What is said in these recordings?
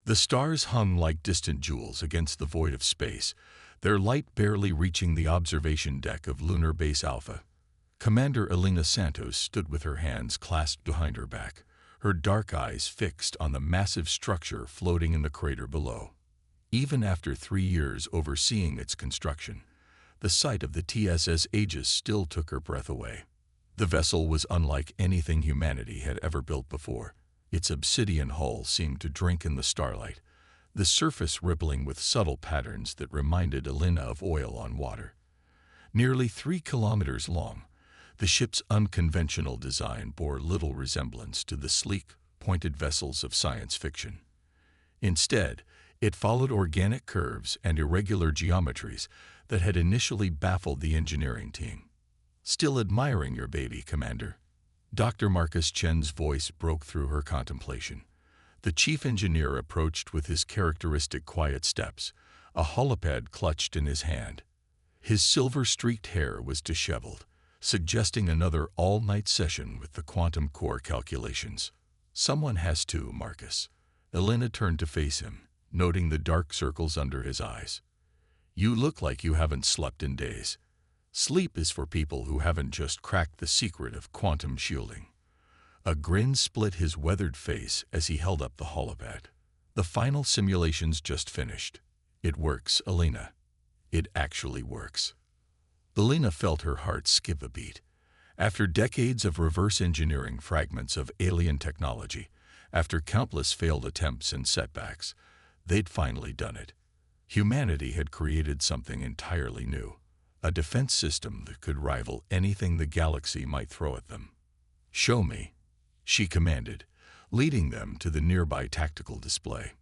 The stars hung like distant jewels against the void of space, their light barely reaching the observation deck of Lunar Base Alpha. Commander Elena Santos stood with her hands clasped behind her back, her dark eyes fixed on the massive structure floating in the crater below. Even after 3 years overseeing its construction, the sight of the TSS Aegis still took her breath away. The vessel was unlike anything humanity had ever built before. Its obsidian hull seemed to drink in the starlight, the surface rippling with subtle patterns that reminded Elena of oil on water. Nearly 3 kilometers long, the ship's unconventional design bore little resemblance to the sleek, pointed vessels of science fiction. Instead, it followed organic curves and irregular geometries that had initially baffled the engineering team. "Still admiring your baby, Commander?" Dr. Marcus Chen's voice broke through her contemplation. The chief engineer approached with his characteristic quiet steps, a holopad clutched in his hand. His silver-streaked hair was disheveled, suggesting another all-night session with the quantum core calculations. "Someone has to, Marcus." Elena turned to face him, noting the dark circles under his eyes. "You look like you haven't slept in days. Sleep is for people who haven't just cracked the secret of quantum shielding." A grin split his weathered face as he held up the holopad. "The final simulation's just finished. It works, Elena. It actually works." Elena felt her heart skip a beat. After decades of reverse engineering fragments of alien technology, after countless failed attempts and setbacks, they'd finally done it. Humanity had created something entirely new, a defense system that could rival anything the galaxy might throw at them. "Show me," she commanded, leading them to the nearby tactical display.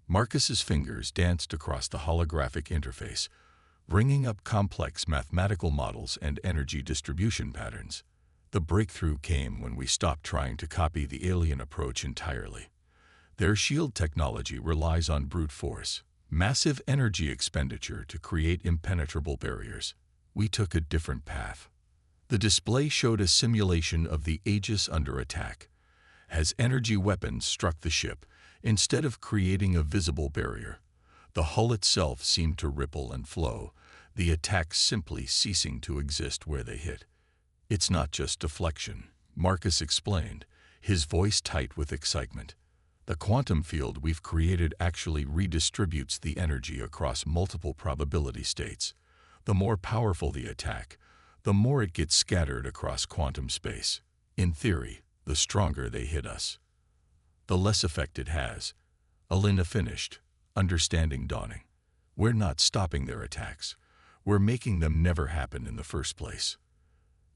Marcus's fingers danced across the holographic interface, bringing up complex mathematical models and energy distribution patterns. The breakthrough came when we stopped trying to copy the alien approach entirely. Their shield technology relies on brute force, massive energy expenditure to create impenetrable barriers. We took a different path. The display showed a simulation of the Aegis under attack. As energy weapons struck the ship, instead of creating a visible barrier, the hull itself seemed to ripple and flow, the attacks simply ceasing to exist where they hit. "It's not just deflection," Marcus explained, his voice tight with excitement. "The quantum field we've created actually redistributes the energy across multiple probability states. The more powerful the attack, the more it gets scattered across quantum space. In theory, the stronger they hit us, the less effect it has." Elena finished, understanding dawning. "We're not stopping their attacks. We're making them never happen in the first place."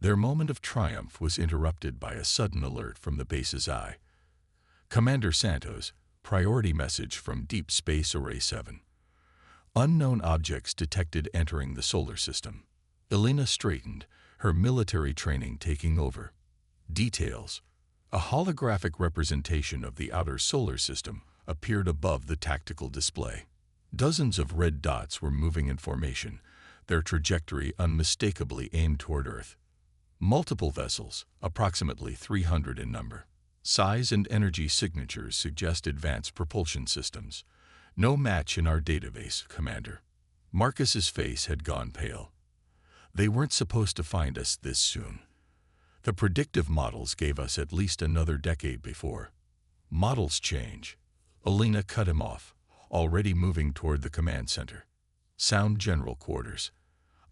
Their moment of triumph was interrupted by a sudden alert from the base's eye. "Commander Santos, priority message from Deep Space Array 7. Unknown objects detected entering the solar system." Elena straightened, her military training taking over. Details. A holographic representation of the outer solar system appeared above the tactical display. Dozens of red dots were moving in formation, their trajectory unmistakably aimed toward Earth. Multiple vessels, approximately 300 in number. Size and energy signatures suggest advanced propulsion systems. "No match in our database, Commander." Marcus's face had gone pale. "They weren't supposed to find us this soon. The predictive models gave us at least another decade before." "Models change." Elena cut him off, already moving toward the command center. "Sound general quarters.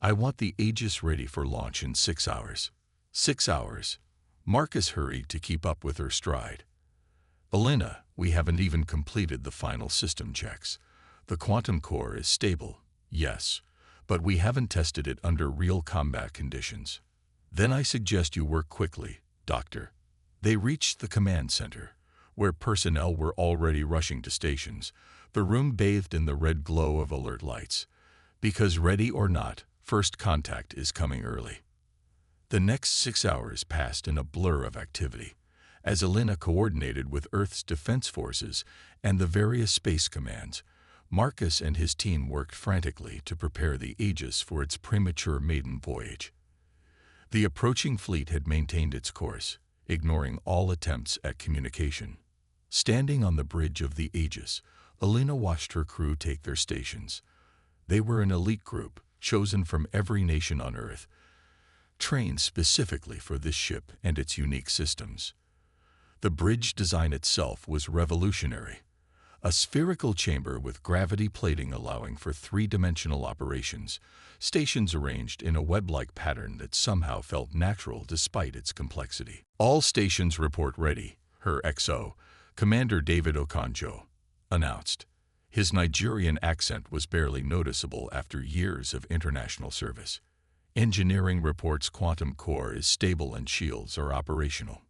I want the Aegis ready for launch in 6 hours. 6 hours. Marcus hurried to keep up with her stride. "Elena, we haven't even completed the final system checks. The quantum core is stable, yes, but we haven't tested it under real combat conditions." "Then I suggest you work quickly, Doctor." They reached the command center, where personnel were already rushing to stations, the room bathed in the red glow of alert lights. Because ready or not, first contact is coming early. The next 6 hours passed in a blur of activity, as Elena coordinated with Earth's defense forces and the various space commands. Marcus and his team worked frantically to prepare the Aegis for its premature maiden voyage. The approaching fleet had maintained its course, ignoring all attempts at communication. Standing on the bridge of the Aegis, Alina watched her crew take their stations. They were an elite group, chosen from every nation on Earth, trained specifically for this ship and its unique systems. The bridge design itself was revolutionary. A spherical chamber with gravity plating allowing for three-dimensional operations, stations arranged in a web-like pattern that somehow felt natural despite its complexity. All stations report ready, her XO, Commander David Okonjo, announced. His Nigerian accent was barely noticeable after years of international service. Engineering reports quantum core is stable and shields are operational.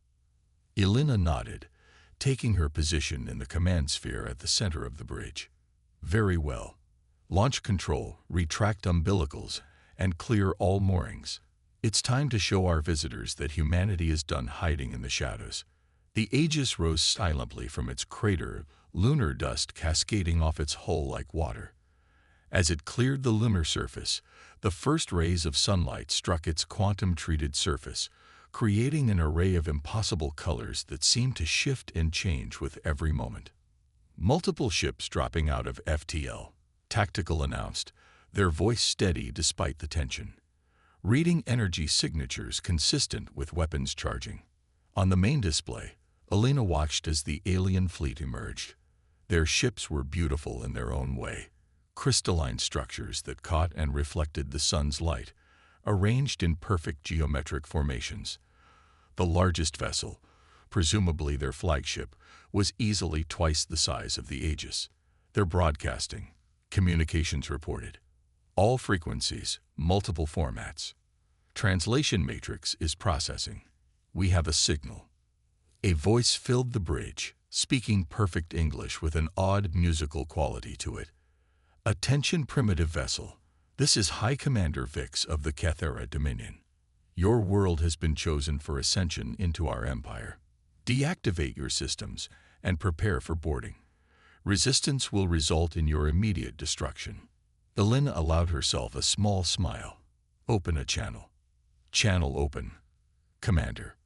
Alina nodded, taking her position in the command sphere at the center of the bridge. Very well. Launch control, retract umbilicals, and clear all moorings. It's time to show our visitors that humanity is done hiding in the shadows. The Aegis rose silently from its crater, lunar dust cascading off its hull like water. As it cleared the lunar surface, the first rays of sunlight struck its quantum-treated surface, creating an array of impossible colors that seemed to shift and change with every moment. Multiple ships dropping out of FTL, Tactical announced, their voice steady despite the tension. Reading energy signatures consistent with weapons charging. On the main display, Alina watched as the alien fleet emerged. Their ships were beautiful in their own way, crystalline structures that caught and reflected the sun's light, arranged in perfect geometric formations. The largest vessel, presumably their flagship, was easily twice the size of the Aegis. Their broadcasting, communications reported. All frequencies, multiple formats. Translation matrix is processing. We have a signal. A voice filled the bridge, speaking perfect English with an odd musical quality to it. Attention primitive vessel. This is High Commander Vix of the Kethera Dominion. Your world has been chosen for ascension into our empire. Deactivate your systems and prepare for boarding. Resistance will result in your immediate destruction. Alina allowed herself a small smile. Open a channel. Channel open. Commander.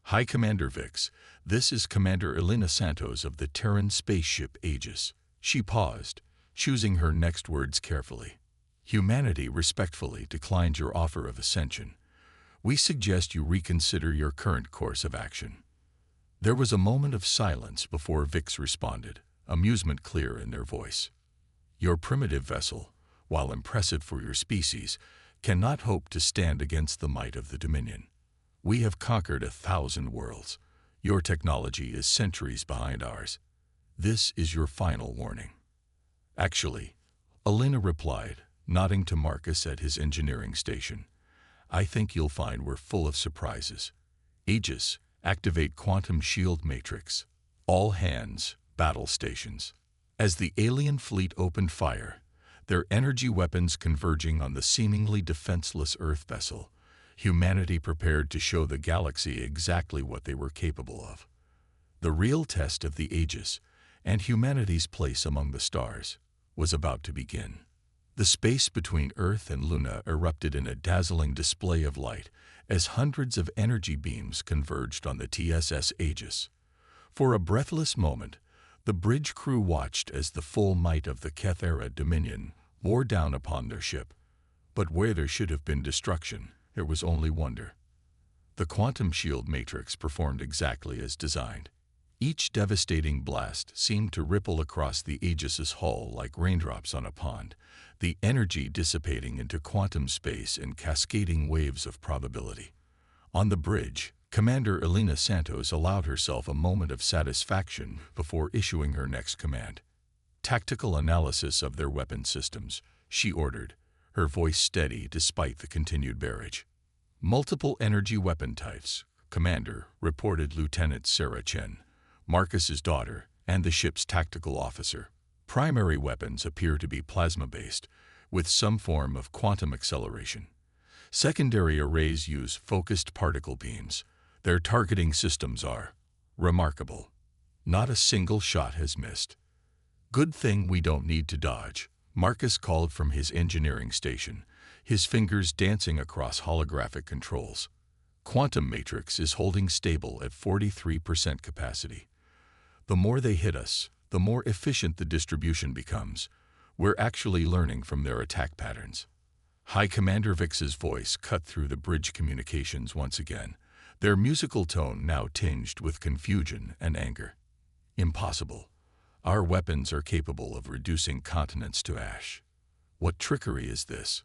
High Commander Vix, this is Commander Alina Santos of the Terran spaceship Aegis. She paused, choosing her next words carefully. Humanity respectfully declined your offer of ascension. We suggest you reconsider your current course of action. There was a moment of silence before Vix responded, amusement clear in their voice. Your primitive vessel, while impressive for your species, cannot hope to stand against the might of the Dominion. We have conquered 1,000 worlds. Your technology is centuries behind ours. This is your final warning. Actually, Alina replied, nodding to Marcus at his engineering station. I think you'll find we're full of surprises. Aegis, activate quantum shield matrix. All hands, battle stations. As the alien fleet opened fire, their energy weapons converging on the seemingly defenseless Earth vessel, humanity prepared to show the galaxy exactly what they were capable of. The real test of the Aegis, and humanity's place among the stars, was about to begin. The space between Earth and Luna erupted in a dazzling display of light as hundreds of energy beams converged on the TSS Aegis. For a breathless moment, the bridge crew watched as the full might of the Kethera Dominion bore down upon their ship. But where there should have been destruction, there was only wonder. The quantum shield matrix performed exactly as designed. Each devastating blast seemed to ripple across the Aegis's hull like raindrops on a pond, the energy dissipating into quantum space in cascading waves of probability. On the bridge, Commander Alina Santos allowed herself a moment of satisfaction before issuing her next command. Tactical analysis of their weapon systems, she ordered, her voice steady despite the continued barrage. Multiple energy weapon types, Commander, reported Lieutenant Sarah Chen, Marcus's daughter, and the ship's tactical officer. Primary weapons appear to be plasma-based, with some form of quantum acceleration. Secondary arrays use focused particle beams. Their targeting systems are remarkable. Not a single shot has missed. Good thing we don't need to dodge, Marcus called from his engineering station, his fingers dancing across holographic controls. Quantum matrix is holding stable at 43% capacity. The more they hit us, the more efficient the distribution becomes. We're actually learning from their attack patterns. High Commander Vix's voice cut through the bridge communications once again, their musical tone now tinged with confusion and anger. Impossible. Our weapons are capable of reducing continents to ash. What trickery is this?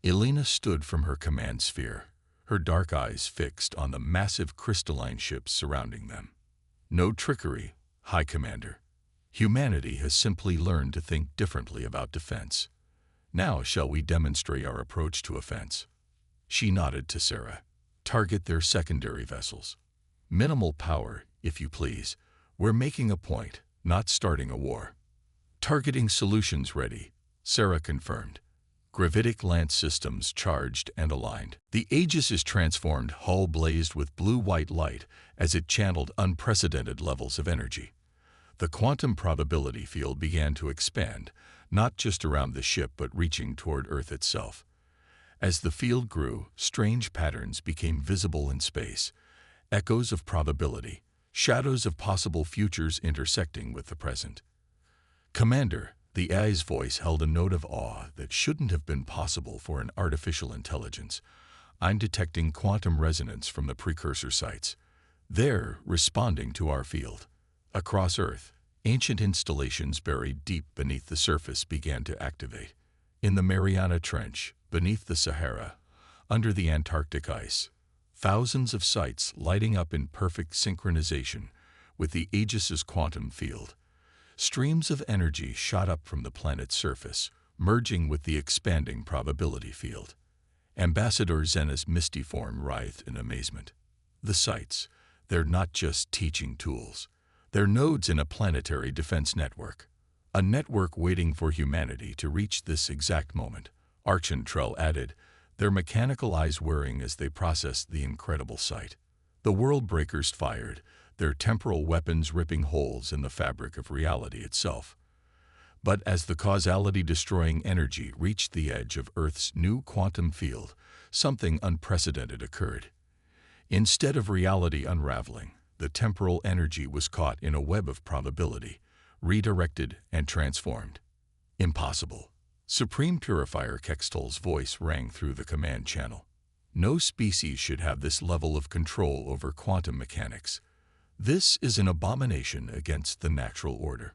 Elena stood from her command sphere, her dark eyes fixed on the massive crystalline ships surrounding them. No trickery, High Commander. Humanity has simply learned to think differently about defense. Now shall we demonstrate our approach to offense? She nodded to Sarah. Target their secondary vessels. Minimal power, if you please. We're making a point, not starting a war. Targeting solutions ready, Sarah confirmed. Gravitic lance systems charged and aligned. The Aegis is transformed, hull blazed with blue-white light as it channeled unprecedented levels of energy. The quantum probability field began to expand, not just around the ship but reaching toward Earth itself. As the field grew, strange patterns became visible in space, echoes of probability, shadows of possible futures intersecting with the present. Commander, the AI's voice held a note of awe that shouldn't have been possible for an artificial intelligence. I'm detecting quantum resonance from the precursor sites. They're responding to our field. Across Earth, ancient installations buried deep beneath the surface began to activate. In the Mariana Trench, beneath the Sahara, under the Antarctic ice, thousands of sites lighting up in perfect synchronization with the Aegis's quantum field. Streams of energy shot up from the planet's surface, merging with the expanding probability field. Ambassador Zena's misty form writhed in amazement. The sites, they're not just teaching tools. They're nodes in a planetary defense network. A network waiting for humanity to reach this exact moment, Archantrell added, their mechanical eyes whirring as they processed the incredible sight. The world breakers fired, their temporal weapons ripping holes in the fabric of reality itself. But as the causality-destroying energy reached the edge of Earth's new quantum field, something unprecedented occurred. Instead of reality unraveling, the temporal energy was caught in a web of probability, redirected and transformed. Impossible. Supreme Purifier Kextol's voice rang through the command channel. No species should have this level of control over quantum mechanics. This is an abomination against the natural order.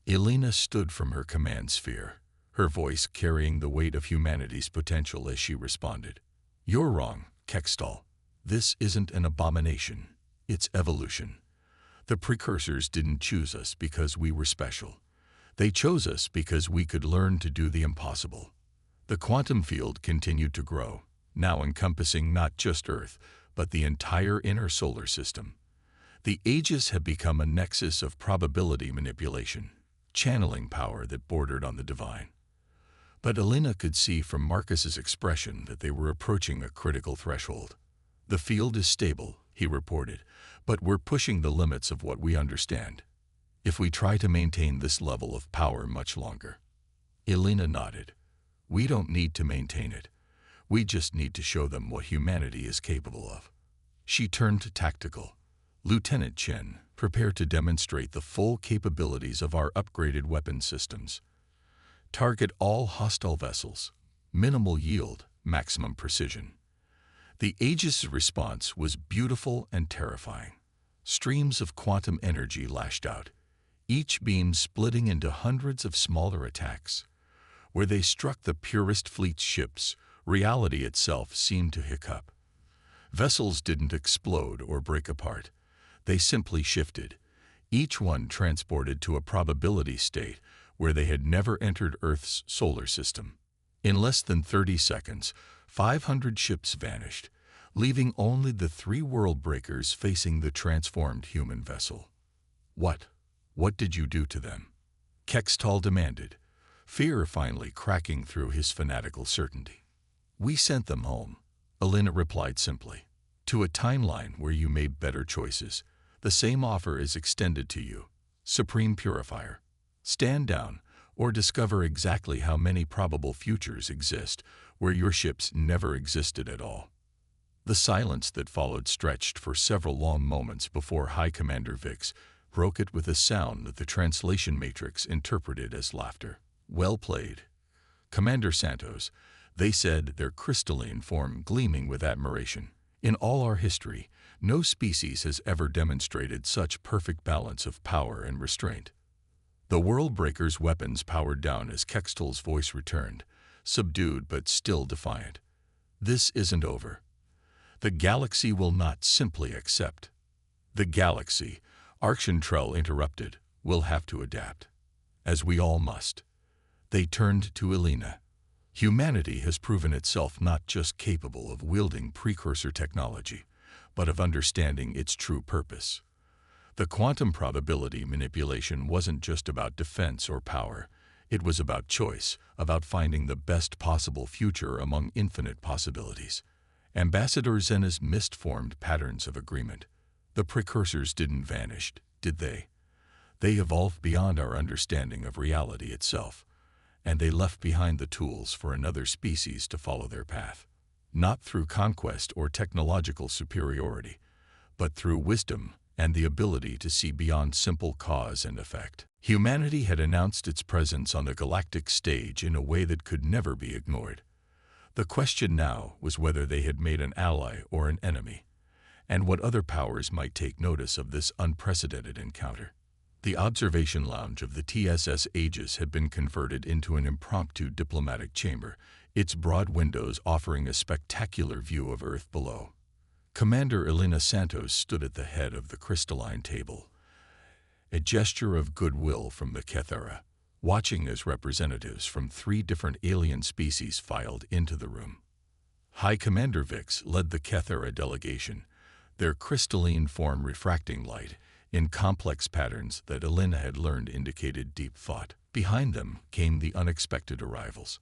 Elena stood from her command sphere, her voice carrying the weight of humanity's potential as she responded. You're wrong, Kextol. This isn't an abomination. It's evolution. The precursors didn't choose us because we were special. They chose us because we could learn to do the impossible. The quantum field continued to grow, now encompassing not just Earth, but the entire inner solar system. The Aegis had become a nexus of probability manipulation, channeling power that bordered on the divine. But Elena could see from Marcus's expression that they were approaching a critical threshold. The field is stable, he reported, but we're pushing the limits of what we understand. If we try to maintain this level of power much longer. Elena nodded. We don't need to maintain it. We just need to show them what humanity is capable of. She turned to Tactical. Lieutenant Chen, prepare to demonstrate the full capabilities of our upgraded weapon systems. Target all hostile vessels. Minimal yield, maximum precision. The Aegis' response was beautiful and terrifying. Streams of quantum energy lashed out, each beam splitting into hundreds of smaller attacks. Where they struck the purest fleet's ships, reality itself seemed to hiccup. Vessels didn't explode or break apart. They simply shifted, each one transported to a probability state where they had never entered Earth's solar system. In less than 30 seconds, 500 ships vanished, leaving only the 3 world breakers facing the transformed human vessel. What did you do to them? Kextol demanded, fear finally cracking through his fanatical certainty. We sent them home, Elena replied simply, to a timeline where you made better choices. The same offer is extended to you, Supreme Purifier. Stand down, or discover exactly how many probable futures exist where your ships never existed at all. The silence that followed stretched for several long moments before High Commander Vix broke it with a sound that the translation matrix interpreted as laughter. "Well played, Commander Santos," they said, their crystalline form gleaming with admiration. "In all our history, no species has ever demonstrated such perfect balance of power and restraint." The Worldbreaker's weapons powered down as Kextel's voice returned, subdued but still defiant. "This isn't over. The galaxy will not simply accept." "The galaxy," Archantrell interrupted, "will have to adapt. As we all must." They turned to Elena. "Humanity has proven itself not just capable of wielding precursor technology, but of understanding its true purpose. The quantum probability manipulation wasn't just about defense or power. It was about choice, about finding the best possible future among infinite possibilities." Ambassador Zena's mist-formed patterns of agreement. "The precursors didn't vanish, did they? They evolved beyond our understanding of reality itself, and they left behind the tools for another species to follow their path. Not through conquest or technological superiority, but through wisdom and the ability to see beyond simple cause and effect." Humanity had announced its presence on the galactic stage in a way that could never be ignored. The question now was whether they had made an ally or an enemy, and what other powers might take notice of this unprecedented encounter. The observation lounge of the TSS Aegis had been converted into an impromptu diplomatic chamber, its broad windows offering a spectacular view of Earth below. Commander Elena Santos stood at the head of the crystalline table, a gesture of goodwill from the Kethera, watching as representatives from 3 different alien species filed into the room. High Commander Vix led the Kethera delegation, their crystalline form refracting light in complex patterns that Elena had learned indicated deep thought. Behind them came the unexpected arrivals.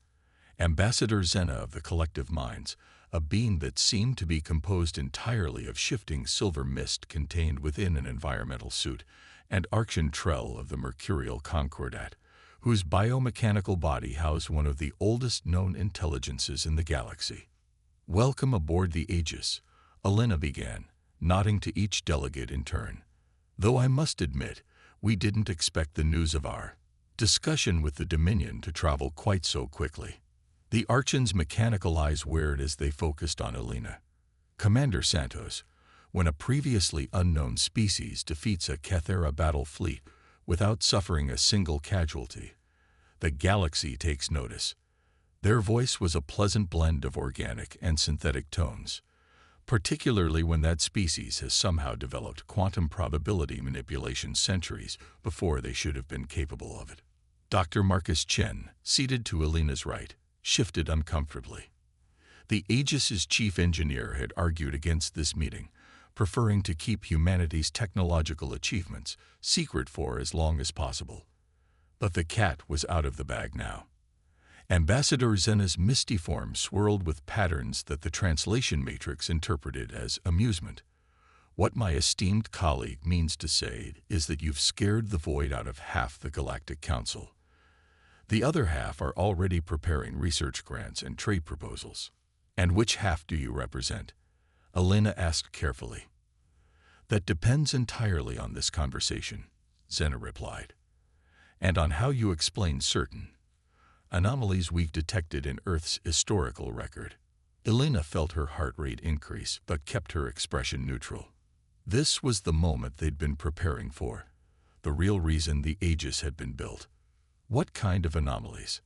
Ambassador Zena of the Collective Minds, a being that seemed to be composed entirely of shifting silver mist contained within an environmental suit, and Archantrell of the Mercurial Concordat, whose biomechanical body housed one of the oldest known intelligences in the galaxy. "Welcome aboard the Aegis," Elena began, nodding to each delegate in turn. "Though I must admit, we didn't expect the news of our discussion with the Dominion to travel quite so quickly." The Archon's mechanical eyes wared as they focused on Elena. "Commander Santos, when a previously unknown species defeats a Kethera battle fleet without suffering a single casualty, the galaxy takes notice." Their voice was a pleasant blend of organic and synthetic tones, particularly when that species has somehow developed quantum probability manipulation centuries before they should have been capable of it. Dr. Marcus Chen, seated to Elena's right, shifted uncomfortably. The Aegis's chief engineer had argued against this meeting, preferring to keep humanity's technological achievements secret for as long as possible. But the cat was out of the bag now. Ambassador Zena's misty form swirled with patterns that the translation matrix interpreted as amusement. "What my esteemed colleague means to say is that you've scared the void out of half the Galactic Council. The other half are already preparing research grants and trade proposals." "And which half do you represent?" Elena asked carefully. "That depends entirely on this conversation," Zena replied, "and on how you explain certain anomalies we've detected in Earth's historical record." Elena felt her heart rate increase but kept her expression neutral. This was the moment they'd been preparing for, the real reason the Aegis had been built. "What kind of anomalies?"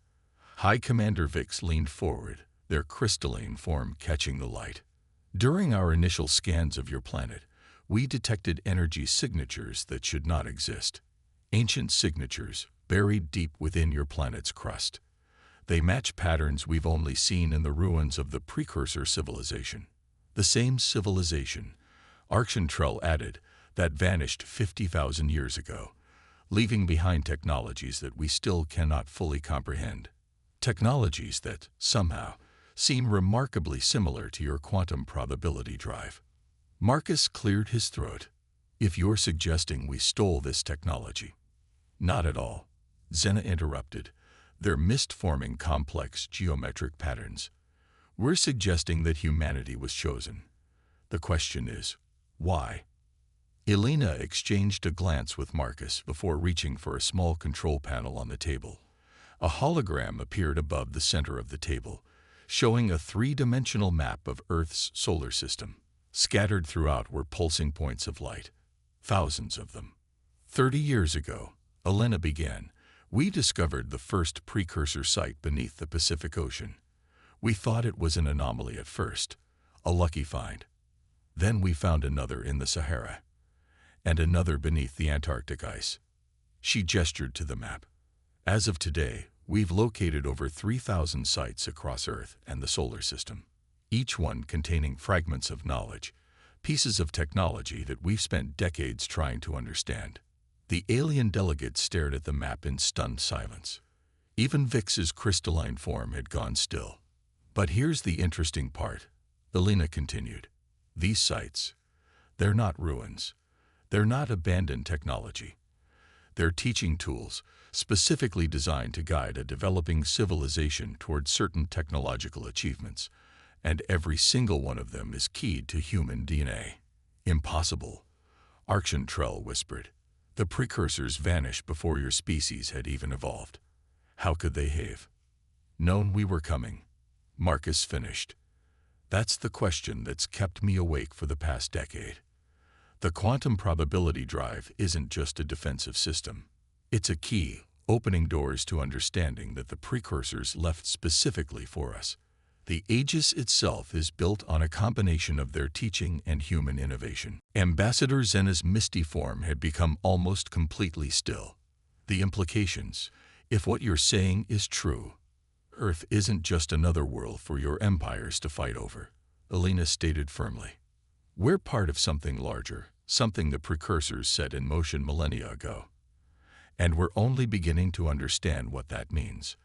High Commander Vix leaned forward, their crystalline form catching the light. "During our initial scans of your planet, we detected energy signatures that should not exist. Ancient signatures buried deep within your planet's crust. They match patterns we've only seen in the ruins of the precursor civilization. The same civilization," Archantrell added, "that vanished 50,000 years ago, leaving behind technologies that we still cannot fully comprehend. Technologies that, somehow, seem remarkably similar to your quantum probability drive." Marcus cleared his throat. "If you're suggesting we stole this technology—" "Not at all," Zena interrupted, their mist-forming complex geometric patterns. "We're suggesting that humanity was chosen. The question is, why?" Elena exchanged a glance with Marcus before reaching for a small control panel on the table. A hologram appeared above the center of the table, showing a three-dimensional map of Earth's solar system. Scattered throughout were pulsing points of light, thousands of them. 30 years ago, Elena began, we discovered the first precursor site beneath the Pacific Ocean. We thought it was an anomaly at first, a lucky find. Then we found another in the Sahara, and another beneath the Antarctic ice. She gestured to the map. As of today, we've located over 3,000 sites across Earth and the solar system, each one containing fragments of knowledge, pieces of technology that we've spent decades trying to understand. The alien delegates stared at the map in stunned silence. Even Vix's crystalline form had gone still. But here's the interesting part, Elena continued. These sites, they're not ruins. They're not abandoned technology. They're teaching tools, specifically designed to guide a developing civilization towards certain technological achievements, and every single one of them is keyed to human DNA. Impossible, Archantrell whispered. The precursors vanished before your species had even evolved. How could they have known we were coming? Marcus finished. That's the question that's kept me awake for the past decade. The quantum probability drive isn't just a defensive system. It's a key, opening doors to understanding that the precursors left specifically for us. The Aegis itself is built on a combination of their teaching and human innovation. Ambassador Zena's misty form had become almost completely still. The implications, if what you're saying is true, Earth isn't just another world for your empires to fight over, Elena stated firmly. We're part of something larger, something the precursors set in motion millennia ago. And we're only beginning to understand what that means.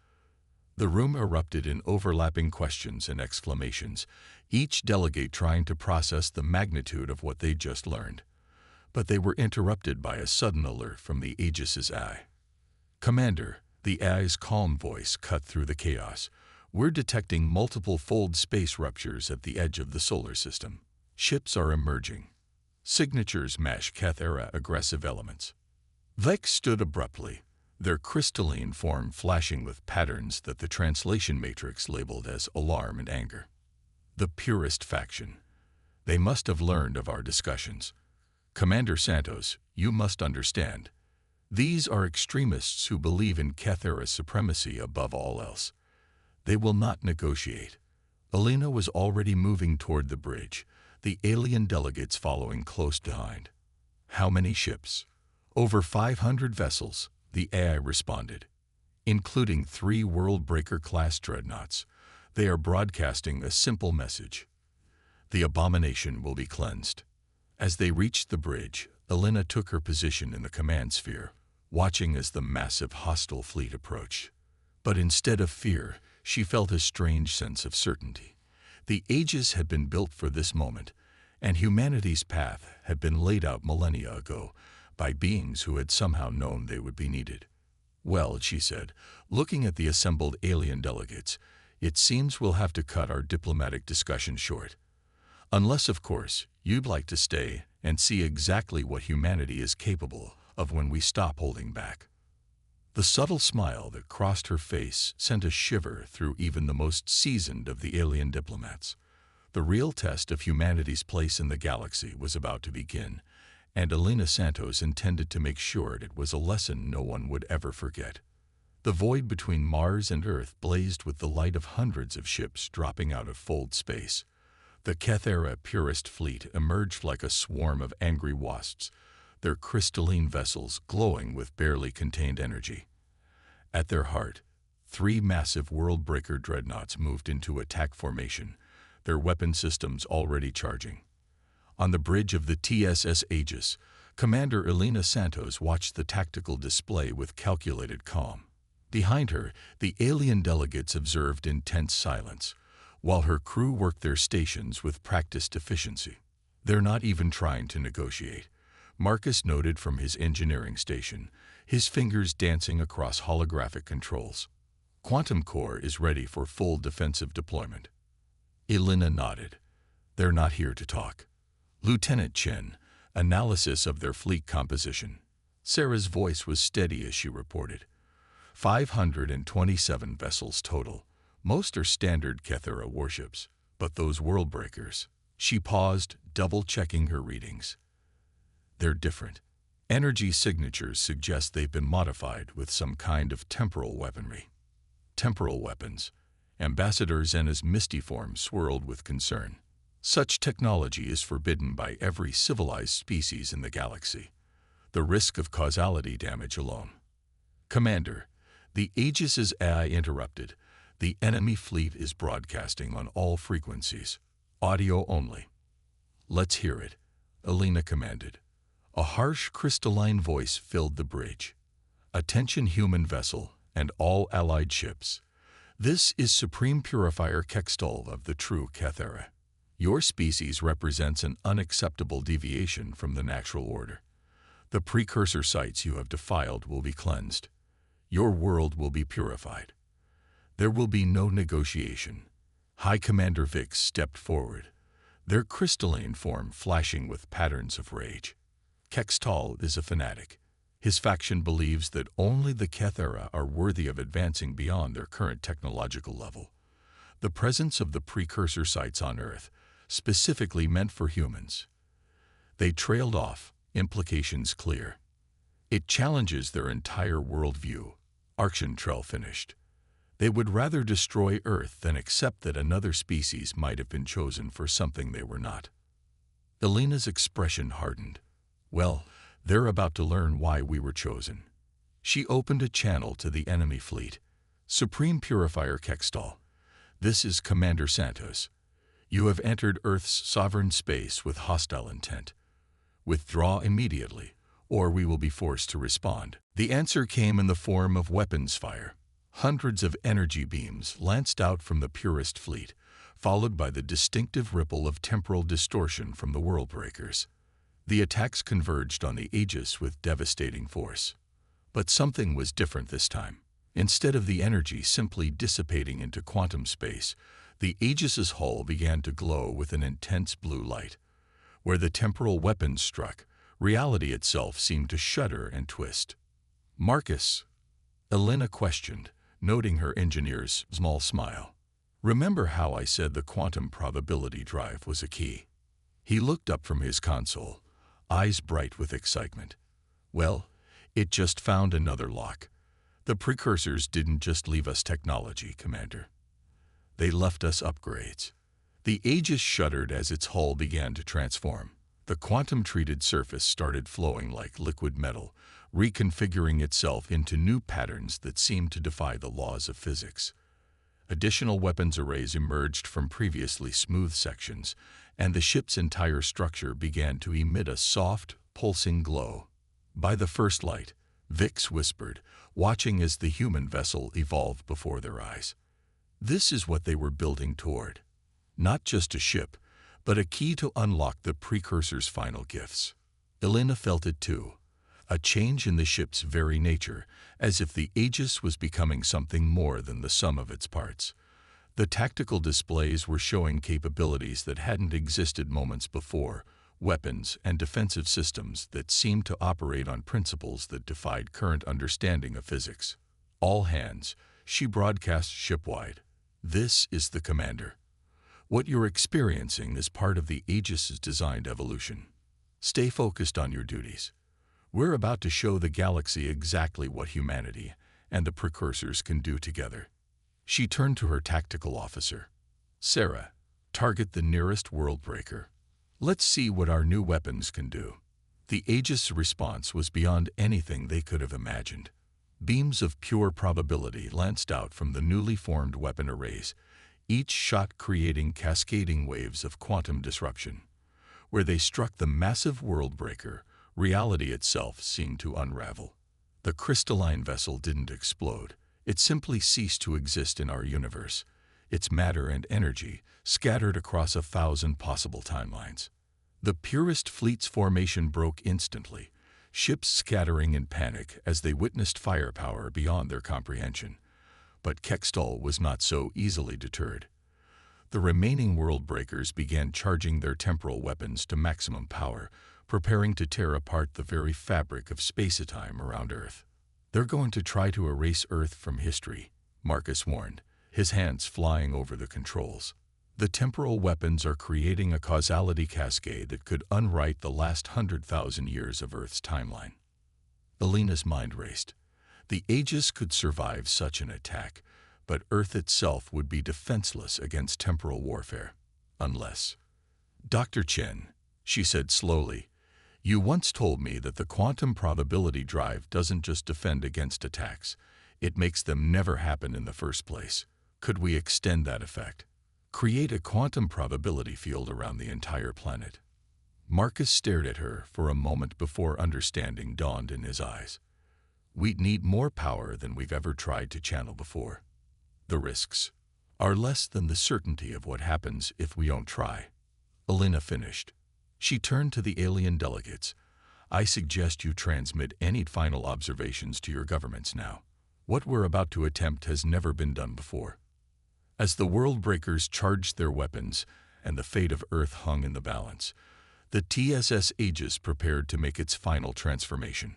The room erupted in overlapping questions and exclamations, each delegate trying to process the magnitude of what they'd just learned. But they were interrupted by a sudden alert from the Aegis's eye. Commander, the AI's calm voice cut through the chaos. We're detecting multiple fold space ruptures at the edge of the solar system. Ships are emerging. Signatures match Keth-era aggressive elements. Vex stood abruptly, their crystalline form flashing with patterns that the translation matrix labeled as alarm and anger. The purest faction. They must have learned of our discussions. Commander Santos, you must understand. These are extremists who believe in Keth-era supremacy above all else. They will not negotiate. Elena was already moving toward the bridge, the alien delegates following close behind. How many ships? Over 500 vessels, the AI responded, including 3 Worldbreaker-class dreadnoughts. They are broadcasting a simple message. The abomination will be cleansed. As they reached the bridge, Elena took her position in the command sphere, watching as the massive hostile fleet approached. But instead of fear, she felt a strange sense of certainty. The Aegis had been built for this moment, and humanity's path had been laid out millennia ago by beings who had somehow known they would be needed. Well, she said, looking at the assembled alien delegates, it seems we'll have to cut our diplomatic discussion short. Unless, of course, you'd like to stay and see exactly what humanity is capable of when we stop holding back. The subtle smile that crossed her face sent a shiver through even the most seasoned of the alien diplomats. The real test of humanity's place in the galaxy was about to begin, and Elena Santos intended to make sure it was a lesson no one would ever forget. The void between Mars and Earth blazed with the light of hundreds of ships dropping out of fold space. The Keth-era purist fleet emerged like a swarm of angry wasps, their crystalline vessels glowing with barely contained energy. At their heart, 3 massive Worldbreaker dreadnoughts moved into attack formation, their weapon systems already charging. On the bridge of the TSS Aegis, Commander Elena Santos watched the tactical display with calculated calm. Behind her, the alien delegates observed in tense silence, while her crew worked their stations with practiced efficiency. They're not even trying to negotiate, Marcus noted from his engineering station, his fingers dancing across holographic controls. Quantum Core is ready for full defensive deployment. Elena nodded. They're not here to talk. Lieutenant Chen, Analysis of their fleet composition. Sarah's voice was steady as she reported. 527 vessels total. Most are standard Kethera warships, but those world-breakers. She paused, double-checking her readings. They're different. Energy signatures suggest they've been modified with some kind of temporal weaponry. Temporal weapons. Ambassador Zena's misty form swirled with concern. Such technology is forbidden by every civilized species in the galaxy. The risk of causality damage alone. Commander, the Aegis's AI interrupted. The enemy fleet is broadcasting on all frequencies. Audio only. Let's hear it, Alina commanded. A harsh, crystalline voice filled the bridge. Attention human vessel and all allied ships. This is Supreme Purifier Kextol of the true Kethera. Your species represents an unacceptable deviation from the natural order. The precursor sites you have defiled will be cleansed. Your world will be purified. There will be no negotiation. High Commander Vix stepped forward, their crystalline form flashing with patterns of rage. Kextol is a fanatic. His faction believes that only the Kethera are worthy of advancing beyond their current technological level. The presence of the precursor sites on Earth, specifically meant for humans. They trailed off, implications clear. It challenges their entire worldview. Archentrell finished. They would rather destroy Earth than accept that another species might have been chosen for something they were not. Alina's expression hardened. Well, they're about to learn why we were chosen. She opened a channel to the enemy fleet. Supreme Purifier Kextol, this is Commander Santos. You have entered Earth's sovereign space with hostile intent. Withdraw immediately, or we will be forced to respond. The answer came in the form of weapons fire. Hundreds of energy beams lanced out from the purest fleet, followed by the distinctive ripple of temporal distortion from the world-breakers. The attacks converged on the Aegis with devastating force. But something was different this time. Instead of the energy simply dissipating into quantum space, the Aegis's hull began to glow with an intense blue light. Where the temporal weapons struck, reality itself seemed to shudder and twist. Marcus, Alina questioned, noting her engineer's small smile. Remember how I said the quantum probability drive was a key? He looked up from his console, eyes bright with excitement. Well, it just found another lock. The precursors didn't just leave us technology, Commander. They left us upgrades. The Aegis shuddered as its hull began to transform. The quantum-treated surface started flowing like liquid metal, reconfiguring itself into new patterns that seemed to defy the laws of physics. Additional weapons arrays emerged from previously smooth sections, and the ship's entire structure began to emit a soft, pulsing glow. By the first light, Vix whispered, watching as the human vessel evolved before their eyes. This is what they were building toward. Not just a ship, but a key to unlock the precursor's final gifts. Alina felt it too. A change in the ship's very nature, as if the Aegis was becoming something more than the sum of its parts. The tactical displays were showing capabilities that hadn't existed moments before, weapons and defensive systems that seemed to operate on principles that defied current understanding of physics. All hands, she broadcast shipwide. This is the Commander. What you're experiencing is part of the Aegis's designed evolution. Stay focused on your duties. We're about to show the galaxy exactly what humanity and the precursors can do together. She turned to her tactical officer. Sarah, target the nearest world breaker. Let's see what our new weapons can do. The Aegis' response was beyond anything they could have imagined. Beams of pure probability lanced out from the newly formed weapon arrays, each shot creating cascading waves of quantum disruption. Where they struck the massive world breaker, reality itself seemed to unravel. The crystalline vessel didn't explode. It simply ceased to exist in our universe, its matter and energy scattered across 1,000 possible timelines. The purest fleet's formation broke instantly, ships scattering in panic as they witnessed firepower beyond their comprehension. But Kextol was not so easily deterred. The remaining world breakers began charging their temporal weapons to maximum power, preparing to tear apart the very fabric of space-time around Earth. They're going to try to erase Earth from history, Marcus warned, his hands flying over the controls. The temporal weapons are creating a causality cascade that could unwrite the last 100,000 years of Earth's timeline. Alina's mind raced. The Aegis could survive such an attack, but Earth itself would be defenseless against temporal warfare. Unless... Dr. Chen, she said slowly, you once told me that the quantum probability drive doesn't just defend against attacks, it makes them never happen in the first place. Could we extend that effect? Create a quantum probability field around the entire planet. Marcus stared at her for a moment before understanding dawned in his eyes. We'd need more power than we've ever tried to channel before. The risks are less than the certainty of what happens if we don't try. Alina finished. She turned to the alien delegates. I suggest you transmit any final observations to your governments now. What we're about to attempt has never been done before. As the world breakers charged their weapons and the fate of Earth hung in the balance, the TSS Aegis prepared to make its final transformation,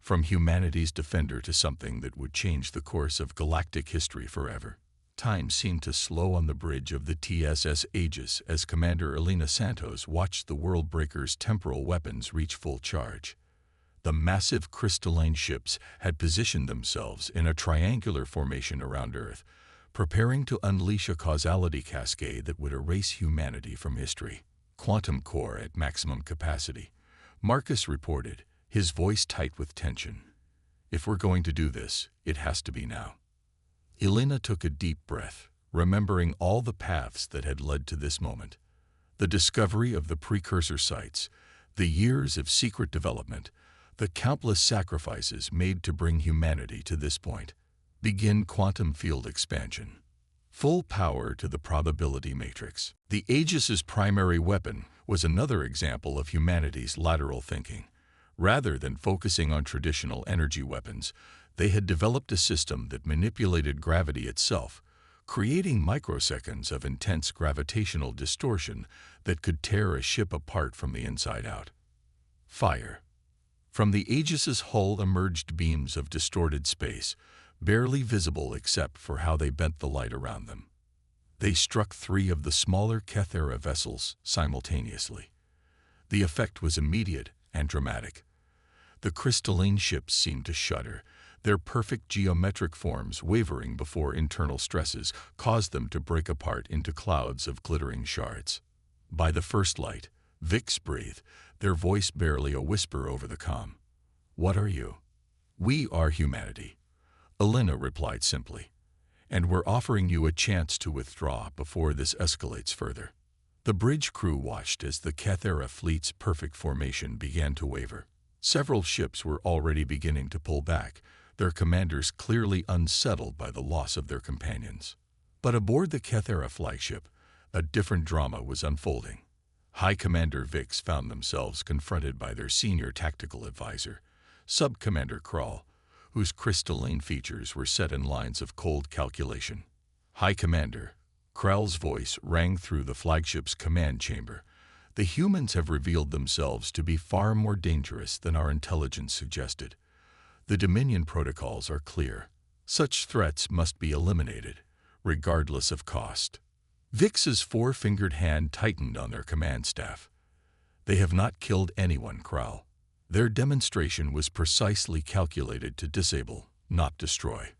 from humanity's defender to something that would change the course of galactic history forever. Time seemed to slow on the bridge of the TSS Aegis as Commander Alina Santos watched the world breakers' temporal weapons reach full charge. The massive crystalline ships had positioned themselves in a triangular formation around Earth, preparing to unleash a causality cascade that would erase humanity from history. Quantum core at maximum capacity, Marcus reported, his voice tight with tension. If we're going to do this, it has to be now. Alina took a deep breath, remembering all the paths that had led to this moment. The discovery of the precursor sites, the years of secret development, the countless sacrifices made to bring humanity to this point. Begin quantum field expansion. Full power to the probability matrix. The Aegis's primary weapon was another example of humanity's lateral thinking. Rather than focusing on traditional energy weapons, they had developed a system that manipulated gravity itself, creating microseconds of intense gravitational distortion that could tear a ship apart from the inside out. Fire. From the Aegis's hull emerged beams of distorted space, barely visible except for how they bent the light around them. They struck 3 of the smaller Kethera vessels simultaneously. The effect was immediate and dramatic. The crystalline ships seemed to shudder, their perfect geometric forms wavering before internal stresses caused them to break apart into clouds of glittering shards. By the first light, Vix breathed, their voice barely a whisper over the comm. What are you? We are humanity, Alina replied simply, and we're offering you a chance to withdraw before this escalates further. The bridge crew watched as the Kethera fleet's perfect formation began to waver. Several ships were already beginning to pull back, their commanders clearly unsettled by the loss of their companions. But aboard the Kethera flagship, a different drama was unfolding. High Commander Vix found themselves confronted by their senior tactical advisor, Sub-Commander Krall, whose crystalline features were set in lines of cold calculation. High Commander, Krall's voice rang through the flagship's command chamber. The humans have revealed themselves to be far more dangerous than our intelligence suggested. The Dominion protocols are clear. Such threats must be eliminated, regardless of cost. Vix's 4-fingered hand tightened on their command staff. They have not killed anyone, Krall. Their demonstration was precisely calculated to disable, not destroy.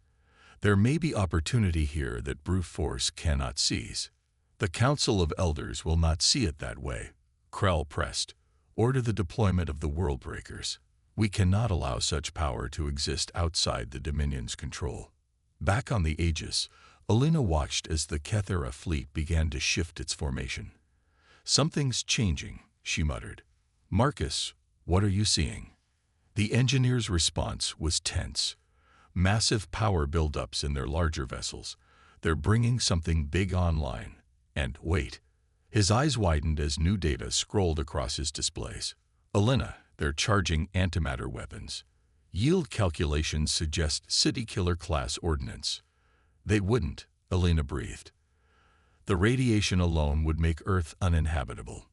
There may be opportunity here that brute force cannot seize. The Council of Elders will not see it that way. Krall pressed. Order the deployment of the world breakers. We cannot allow such power to exist outside the Dominion's control. Back on the Aegis, Alina watched as the Kethera fleet began to shift its formation. Something's changing, she muttered. Marcus, what are you seeing? The engineer's response was tense. Massive power buildups in their larger vessels. They're bringing something big online. And wait. His eyes widened as new data scrolled across his displays. Alina, they're charging antimatter weapons. Yield calculations suggest city-killer-class ordnance. They wouldn't, Alina breathed. The radiation alone would make Earth uninhabitable.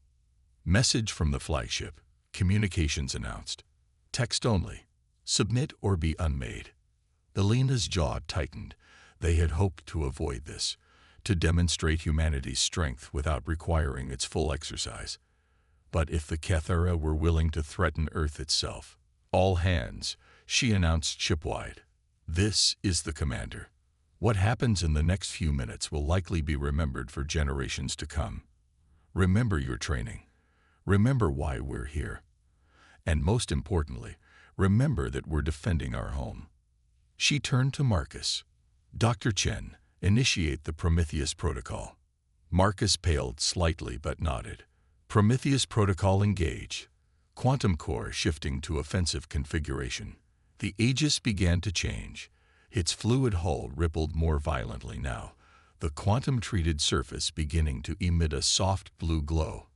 Message from the flagship. Communications announced. Text only. Submit or be unmade. Elena's jaw tightened. They had hoped to avoid this, to demonstrate humanity's strength without requiring its full exercise. But if the Kethera were willing to threaten Earth itself, all hands, she announced shipwide. This is the commander. What happens in the next few minutes will likely be remembered for generations to come. Remember your training. Remember why we're here. And most importantly, remember that we're defending our home. She turned to Marcus. Dr. Chen, initiate the Prometheus Protocol. Marcus paled slightly but nodded. Prometheus Protocol engage. Quantum core shifting to offensive configuration. The Aegis began to change. Its fluid hull rippled more violently now, the quantum-treated surface beginning to emit a soft blue glow.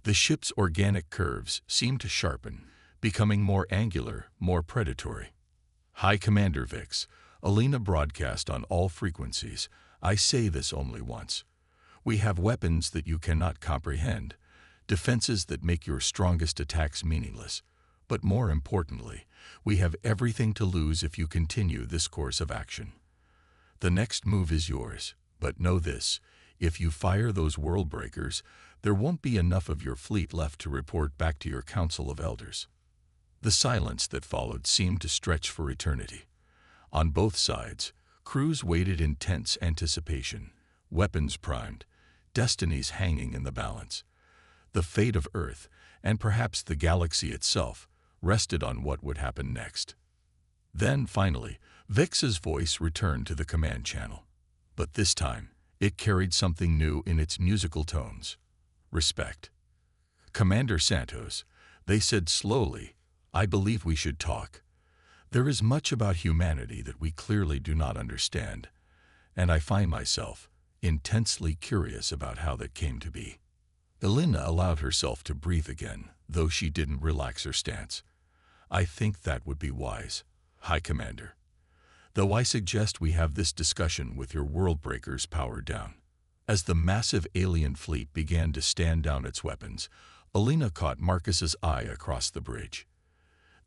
The ship's organic curves seemed to sharpen, becoming more angular, more predatory. High Commander Vix, Elena broadcast on all frequencies. I say this only once. We have weapons that you cannot comprehend, defenses that make your strongest attacks meaningless. But more importantly, we have everything to lose if you continue this course of action. The next move is yours, but know this, if you fire those world breakers, there won't be enough of your fleet left to report back to your Council of Elders. The silence that followed seemed to stretch for eternity. On both sides, crews waited in tense anticipation, weapons primed, destinies hanging in the balance. The fate of Earth, and perhaps the galaxy itself, rested on what would happen next. Then, finally, Vix's voice returned to the command channel. But this time, it carried something new in its musical tones. Respect. Commander Santos, they said slowly, I believe we should talk. There is much about humanity that we clearly do not understand, and I find myself intensely curious about how that came to be. Elena allowed herself to breathe again, though she didn't relax her stance. I think that would be wise, High Commander. Though I suggest we have this discussion with your world breakers powered down. As the massive alien fleet began to stand down its weapons, Elena caught Marcus's eye across the bridge.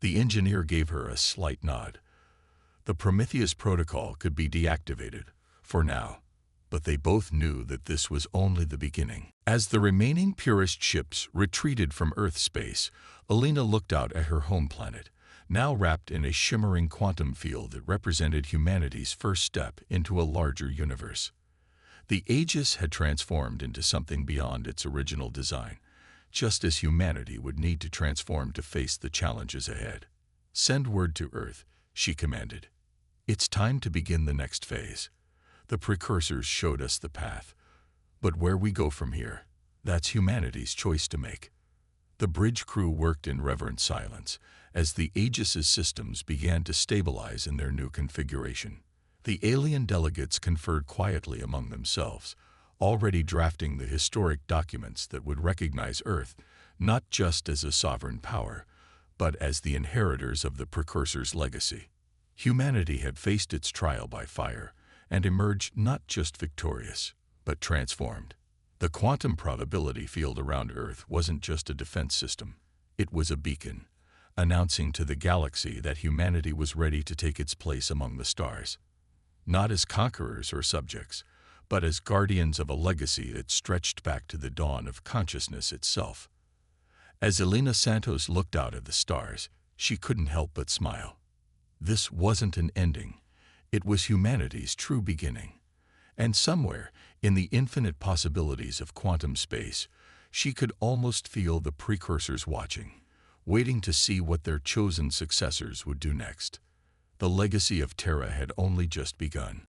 The engineer gave her a slight nod. The Prometheus Protocol could be deactivated, for now, but they both knew that this was only the beginning. As the remaining Purist ships retreated from Earth space, Elena looked out at her home planet, now wrapped in a shimmering quantum field that represented humanity's first step into a larger universe. The Aegis had transformed into something beyond its original design, just as humanity would need to transform to face the challenges ahead. Send word to Earth, she commanded. It's time to begin the next phase. The precursors showed us the path. But where we go from here, that's humanity's choice to make. The bridge crew worked in reverent silence as the Aegis's systems began to stabilize in their new configuration. The alien delegates conferred quietly among themselves, already drafting the historic documents that would recognize Earth not just as a sovereign power, but as the inheritors of the precursor's legacy. Humanity had faced its trial by fire and emerged not just victorious, but transformed. The quantum probability field around Earth wasn't just a defense system. It was a beacon, announcing to the galaxy that humanity was ready to take its place among the stars. Not as conquerors or subjects, but as guardians of a legacy that stretched back to the dawn of consciousness itself. As Elena Santos looked out at the stars, she couldn't help but smile. This wasn't an ending. It was humanity's true beginning. And somewhere, in the infinite possibilities of quantum space, she could almost feel the precursors watching, waiting to see what their chosen successors would do next. The legacy of Terra had only just begun.